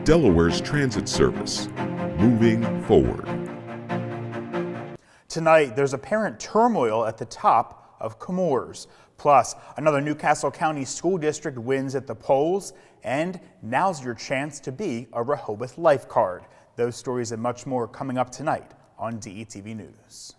Delaware's transit service, moving forward. Tonight, there's apparent turmoil at the top of Chemours. Plus, another Newcastle County School District wins at the polls, and now's your chance to be a Rehoboth lifeguard. Those stories and much more coming up tonight on DETV News.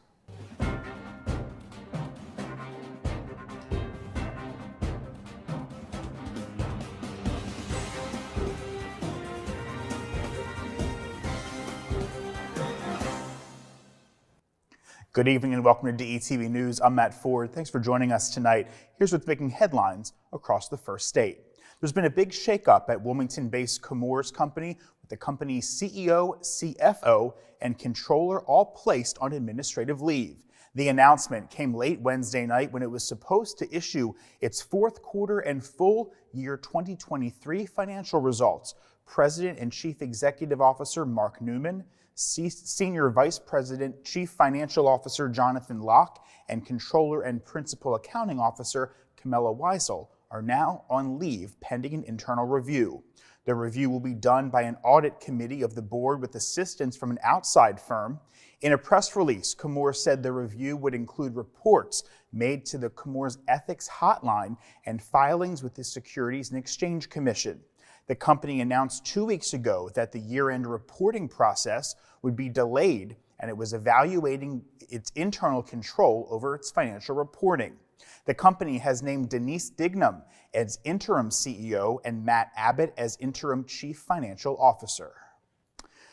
Good evening and welcome to DETV News. I'm Matt Ford. Thanks for joining us tonight. Here's what's making headlines across the first state. There's been a big shakeup at Wilmington-based Chemours company, with the company's CEO, CFO, and controller all placed on administrative leave. The announcement came late Wednesday night when it was supposed to issue its fourth quarter and full year 2023 financial results. President and Chief Executive Officer Mark Newman, Senior Vice President, Chief Financial Officer Jonathan Locke, and Controller and Principal Accounting Officer Camilla Weisel are now on leave pending an internal review. The review will be done by an audit committee of the board with assistance from an outside firm. In a press release, Chemours said the review would include reports made to the Chemours Ethics Hotline and filings with the Securities and Exchange Commission. The company announced 2 weeks ago that the year-end reporting process would be delayed, and it was evaluating its internal control over its financial reporting. The company has named Denise Dignam as interim CEO and Matt Abbott as interim Chief Financial Officer.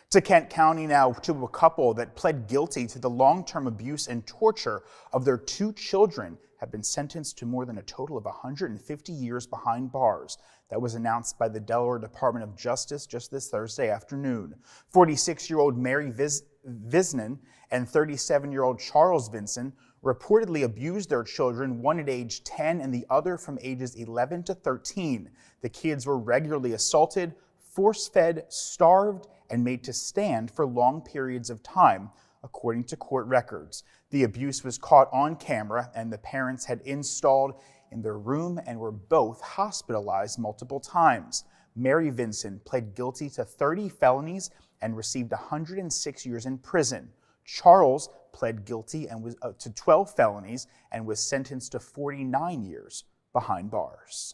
To Kent County now, to a couple that pled guilty to the long-term abuse and torture of their 2 children have been sentenced to more than a total of 150 years behind bars. That was announced by the Delaware Department of Justice just this Thursday afternoon. 46-year-old Mary Visnan and 37-year-old Charles Vinson reportedly abused their children, one at age 10 and the other from ages 11 to 13. The kids were regularly assaulted, force-fed, starved, and made to stand for long periods of time, according to court records. The abuse was caught on camera, and the parents had installed in their room and were both hospitalized multiple times. Mary Vinson pled guilty to 30 felonies and received 106 years in prison. Charles pled guilty and was to 12 felonies and was sentenced to 49 years behind bars.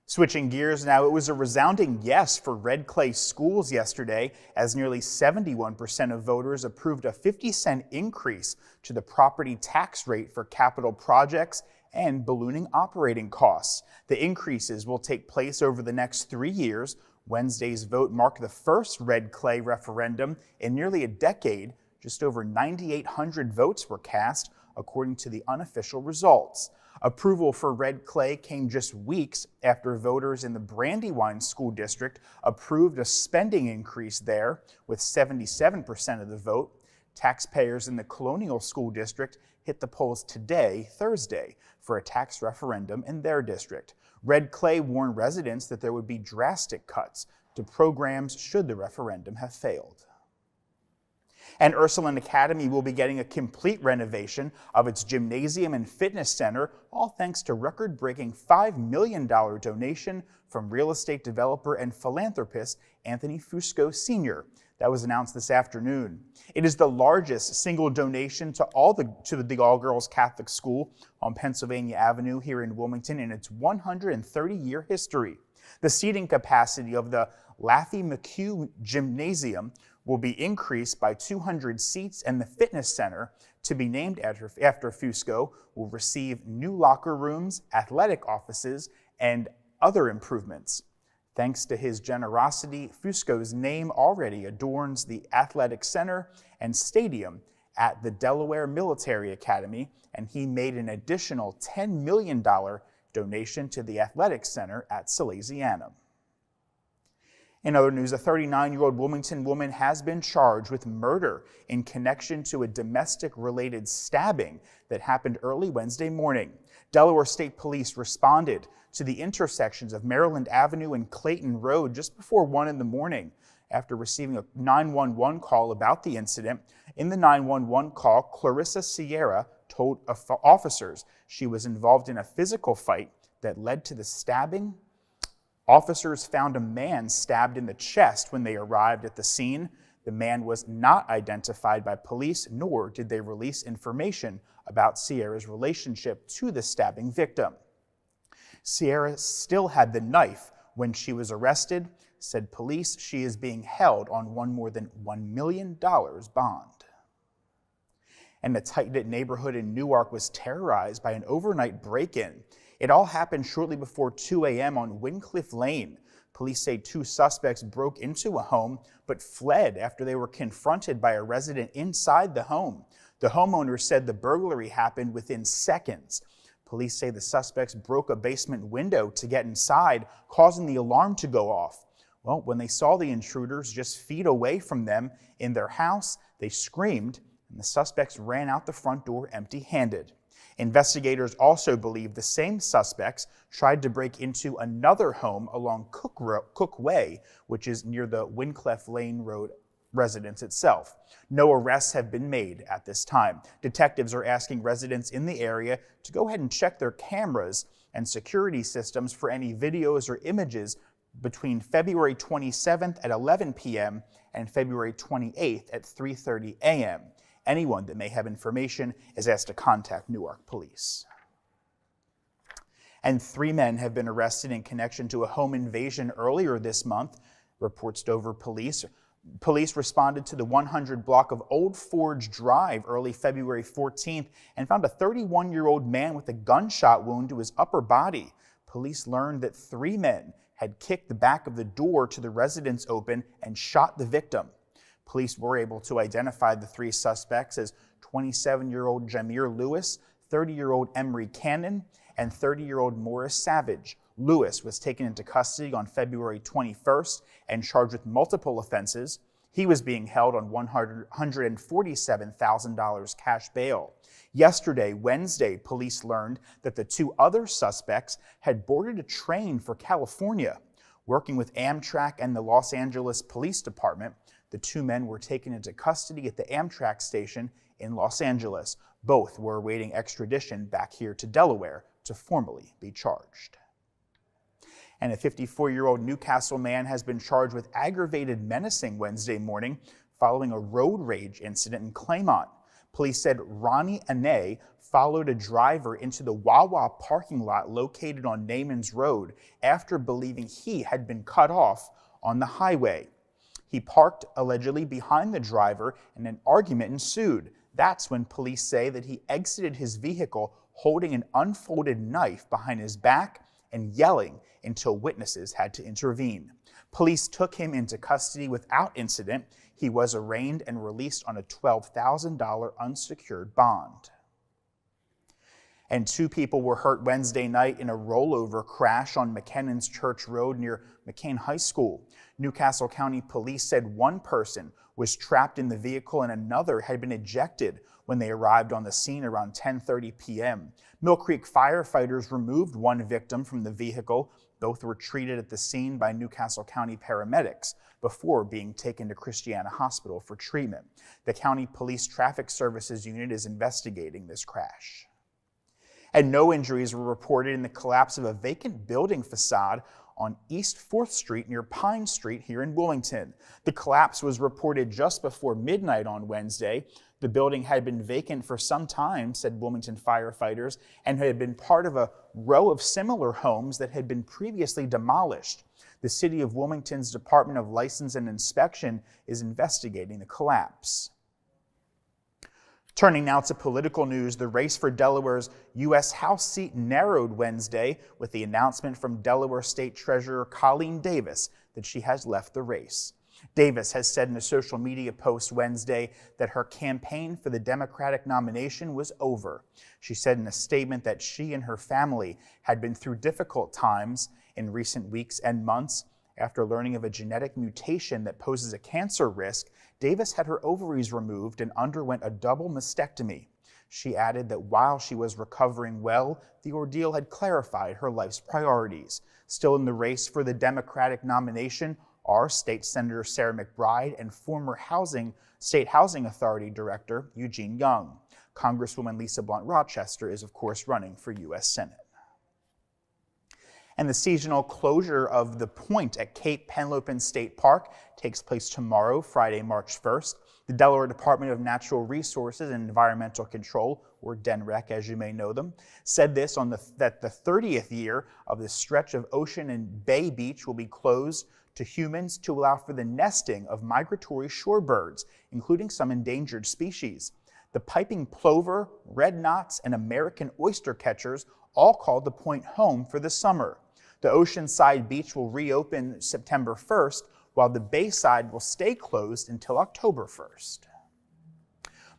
Switching gears now, it was a resounding yes for red clay schools yesterday, as nearly 71% of voters approved a 50-cent increase to the property tax rate for capital projects and ballooning operating costs. The increases will take place over the next 3 years. Wednesday's vote marked the first red clay referendum in nearly a decade. Just over 9,800 votes were cast, according to the unofficial results. Approval for red clay came just weeks after voters in the Brandywine School District approved a spending increase there with 77% of the vote. Taxpayers in the Colonial School District hit the polls today, Thursday, for a tax referendum in their district. Red clay warned residents that there would be drastic cuts to programs should the referendum have failed. And Ursuline Academy will be getting a complete renovation of its gymnasium and fitness center, all thanks to record-breaking $5 million donation from real estate developer and philanthropist Anthony Fusco Sr. That was announced this afternoon. It is the largest single donation to the all-girls Catholic school on Pennsylvania Avenue here in Wilmington in its 130-year history. The seating capacity of the Laffey McHugh Gymnasium will be increased by 200 seats, and the fitness center, to be named after Fusco, will receive new locker rooms, athletic offices, and other improvements. Thanks to his generosity, Fusco's name already adorns the athletic center and stadium at the Delaware Military Academy, and he made an additional $10 million donation to the athletic center at Salesianum. In other news, a 39-year-old Wilmington woman has been charged with murder in connection to a domestic-related stabbing that happened early Wednesday morning. Delaware State Police responded to the intersections of Maryland Avenue and Clayton Road just before 1 in the morning after receiving a 911 call about the incident. In the 911 call, Clarissa Sierra told officers she was involved in a physical fight that led to the stabbing. Officers found a man stabbed in the chest when they arrived at the scene. The man was not identified by police, nor did they release information about Sierra's relationship to the stabbing victim. Sierra still had the knife when she was arrested. Said police she is being held on more than $1 million bond. And a tight-knit neighborhood in Newark was terrorized by an overnight break-in. It all happened shortly before 2 a.m. on Wincliffe Lane. Police say 2 suspects broke into a home but fled after they were confronted by a resident inside the home. The homeowner said the burglary happened within seconds. Police say the suspects broke a basement window to get inside, causing the alarm to go off. Well, when they saw the intruders just feet away from them in their house, they screamed, and the suspects ran out the front door empty-handed. Investigators also believe the same suspects tried to break into another home along Cook Way, which is near the Wincliffe Lane Road residence itself. No arrests have been made at this time. Detectives are asking residents in the area to go ahead and check their cameras and security systems for any videos or images between February 27th at 11 p.m. and February 28th at 3:30 a.m. Anyone that may have information is asked to contact Newark Police. And 3 men have been arrested in connection to a home invasion earlier this month, reports Dover Police. Police responded to the 100 block of Old Forge Drive early February 14th and found a 31-year-old man with a gunshot wound to his upper body. Police learned that 3 men had kicked the back of the door to the residence open and shot the victim. Police were able to identify the 3 suspects as 27-year-old Jameer Lewis, 30-year-old Emery Cannon, and 30-year-old Morris Savage. Lewis was taken into custody on February 21st and charged with multiple offenses. He was being held on $147,000 cash bail. Yesterday, Wednesday, police learned that the 2 other suspects had boarded a train for California. Working with Amtrak and the Los Angeles Police Department, the 2 men were taken into custody at the Amtrak station in Los Angeles. Both were awaiting extradition back here to Delaware to formally be charged. And a 54-year-old Newcastle man has been charged with aggravated menacing Wednesday morning following a road rage incident in Claymont. Police said Ronnie Ane followed a driver into the Wawa parking lot located on Naaman's Road after believing he had been cut off on the highway. He parked allegedly behind the driver and an argument ensued. That's when police say that he exited his vehicle holding an unfolded knife behind his back and yelling until witnesses had to intervene. Police took him into custody without incident. He was arraigned and released on a $12,000 unsecured bond. And 2 people were hurt Wednesday night in a rollover crash on McKinnon's Church Road near McCain High School. Newcastle County Police said 1 person was trapped in the vehicle and another had been ejected when they arrived on the scene around 10:30 p.m. Mill Creek firefighters removed 1 victim from the vehicle. Both were treated at the scene by Newcastle County paramedics before being taken to Christiana Hospital for treatment. The County Police Traffic Services Unit is investigating this crash. And no injuries were reported in the collapse of a vacant building facade on East 4th Street near Pine Street here in Wilmington. The collapse was reported just before midnight on Wednesday. The building had been vacant for some time, said Wilmington firefighters, and had been part of a row of similar homes that had been previously demolished. The City of Wilmington's Department of License and Inspection is investigating the collapse. Turning now to political news, the race for Delaware's U.S. House seat narrowed Wednesday with the announcement from Delaware State Treasurer Colleen Davis that she has left the race. Davis has said in a social media post Wednesday that her campaign for the Democratic nomination was over. She said in a statement that she and her family had been through difficult times in recent weeks and months. After learning of a genetic mutation that poses a cancer risk, Davis had her ovaries removed and underwent a double mastectomy. She added that while she was recovering well, the ordeal had clarified her life's priorities. Still in the race for the Democratic nomination are State Senator Sarah McBride and former State Housing Authority Director Eugene Young. Congresswoman Lisa Blunt Rochester is, of course, running for U.S. Senate. And the seasonal closure of the point at Cape Henlopen State Park takes place tomorrow, Friday, March 1st. The Delaware Department of Natural Resources and Environmental Control, or DENREC as you may know them, said this that the 30th year of the stretch of ocean and bay beach will be closed to humans to allow for the nesting of migratory shorebirds, including some endangered species. The piping plover, red knots, and American oyster catchers all called the point home for the summer. The oceanside beach will reopen September 1st, while the bayside will stay closed until October 1st.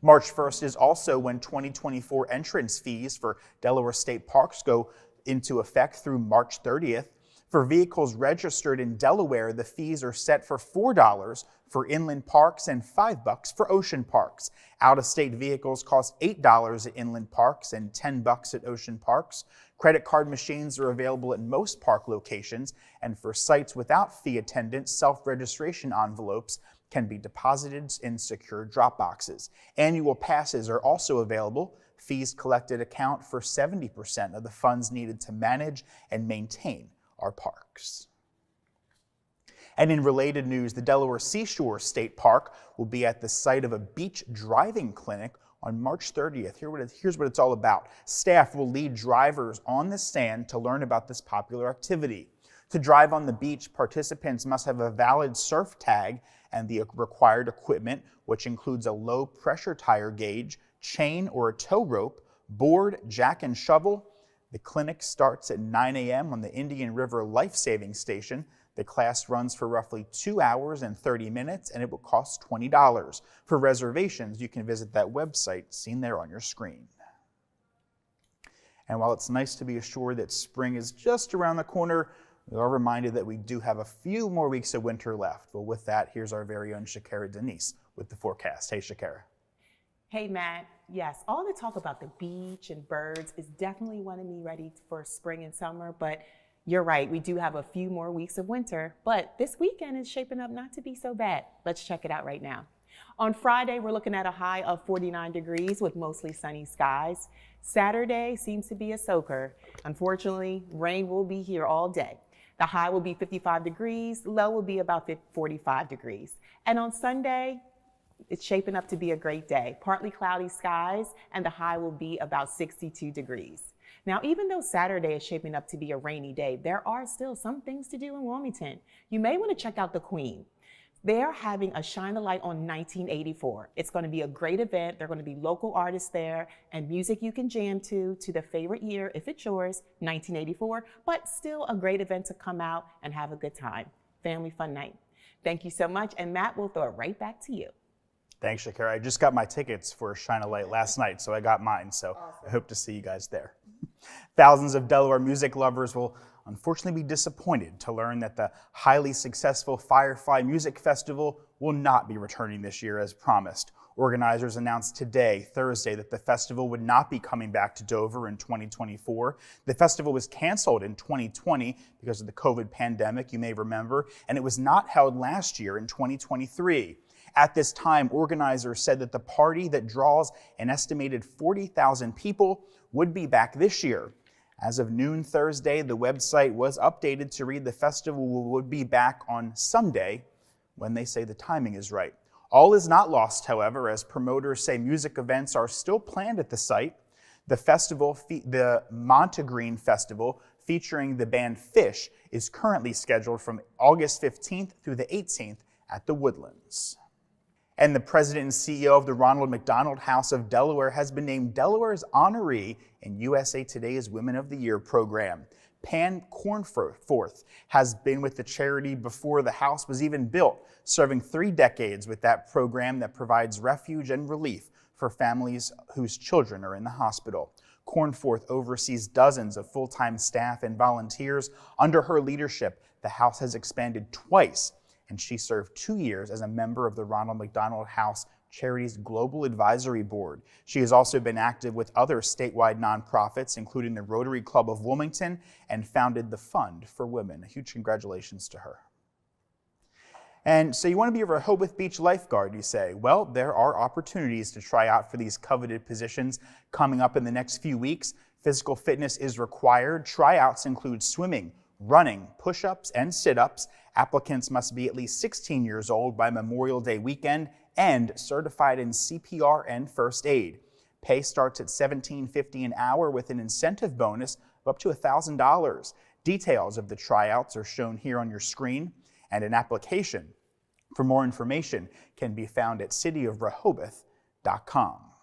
March 1st is also when 2024 entrance fees for Delaware state parks go into effect through March 30th. For vehicles registered in Delaware, the fees are set for $4 for inland parks and $5 for ocean parks. Out-of-state vehicles cost $8 at inland parks and $10 at ocean parks. Credit card machines are available at most park locations, and for sites without fee attendants, self-registration envelopes can be deposited in secure drop boxes. Annual passes are also available. Fees collected account for 70% of the funds needed to manage and maintain our parks. And in related news, the Delaware Seashore State Park will be at the site of a beach driving clinic on March 30th. Here's what it's all about. Staff will lead drivers on the sand to learn about this popular activity. To drive on the beach, participants must have a valid surf tag and the required equipment, which includes a low pressure tire gauge, chain or a tow rope, board, jack and shovel. The clinic starts at 9 a.m. on the Indian River Life Saving Station. The class runs for roughly 2 hours and 30 minutes, and it will cost $20. For reservations, you can visit that website seen there on your screen. And while it's nice to be assured that spring is just around the corner, we are reminded that we do have a few more weeks of winter left. Well, with that, here's our very own Shakara Denise with the forecast. Hey, Shakara. Hey, Matt. Yes, all the talk about the beach and birds is definitely wanting me ready for spring and summer, but you're right, we do have a few more weeks of winter, but this weekend is shaping up not to be so bad. Let's check it out right now. On Friday, we're looking at a high of 49 degrees with mostly sunny skies. Saturday seems to be a soaker. Unfortunately, rain will be here all day. The high will be 55 degrees, low will be about 45 degrees. And on Sunday, it's shaping up to be a great day. Partly cloudy skies, and the high will be about 62 degrees. Now, even though Saturday is shaping up to be a rainy day, there are still some things to do in Wilmington. You may want to check out the Queen. They are having a Shine a Light on 1984. It's going to be a great event. There are going to be local artists there and music you can jam to the favorite year, if it's yours, 1984, but still a great event to come out and have a good time. Family fun night. Thank you so much, and Matt, will throw it right back to you. Thanks, Shakara. I just got my tickets for Shine a Light last night, so I got mine, so awesome. I hope to see you guys there. Thousands of Delaware music lovers will unfortunately be disappointed to learn that the highly successful Firefly Music Festival will not be returning this year as promised. Organizers announced today, Thursday, that the festival would not be coming back to Dover in 2024. The festival was canceled in 2020 because of the COVID pandemic, you may remember, and it was not held last year in 2023. At this time, organizers said that the party that draws an estimated 40,000 people would be back this year. As of noon Thursday, the website was updated to read the festival would be back on Sunday when they say the timing is right. All is not lost, however, as promoters say music events are still planned at the site. The festival, the Montegreen Festival, featuring the band Fish, is currently scheduled from August 15th through the 18th at the Woodlands. And the president and CEO of the Ronald McDonald House of Delaware has been named Delaware's honoree in USA Today's Women of the Year program. Pan Cornforth has been with the charity before the house was even built, serving 3 decades with that program that provides refuge and relief for families whose children are in the hospital. Cornforth oversees dozens of full-time staff and volunteers. Under her leadership, the house has expanded twice, and she served 2 years as a member of the Ronald McDonald House Charities Global Advisory Board. She has also been active with other statewide nonprofits, including the Rotary Club of Wilmington, and founded the Fund for Women. A huge congratulations to her. And so you want to be a Rehoboth Beach lifeguard, you say? Well, there are opportunities to try out for these coveted positions coming up in the next few weeks. Physical fitness is required. Tryouts include swimming, running, push-ups, and sit-ups. Applicants must be at least 16 years old by Memorial Day weekend and certified in CPR and first aid. Pay starts at $17.50 an hour with an incentive bonus of up to $1,000. Details of the tryouts are shown here on your screen, and an application for more information can be found at cityofrehoboth.com.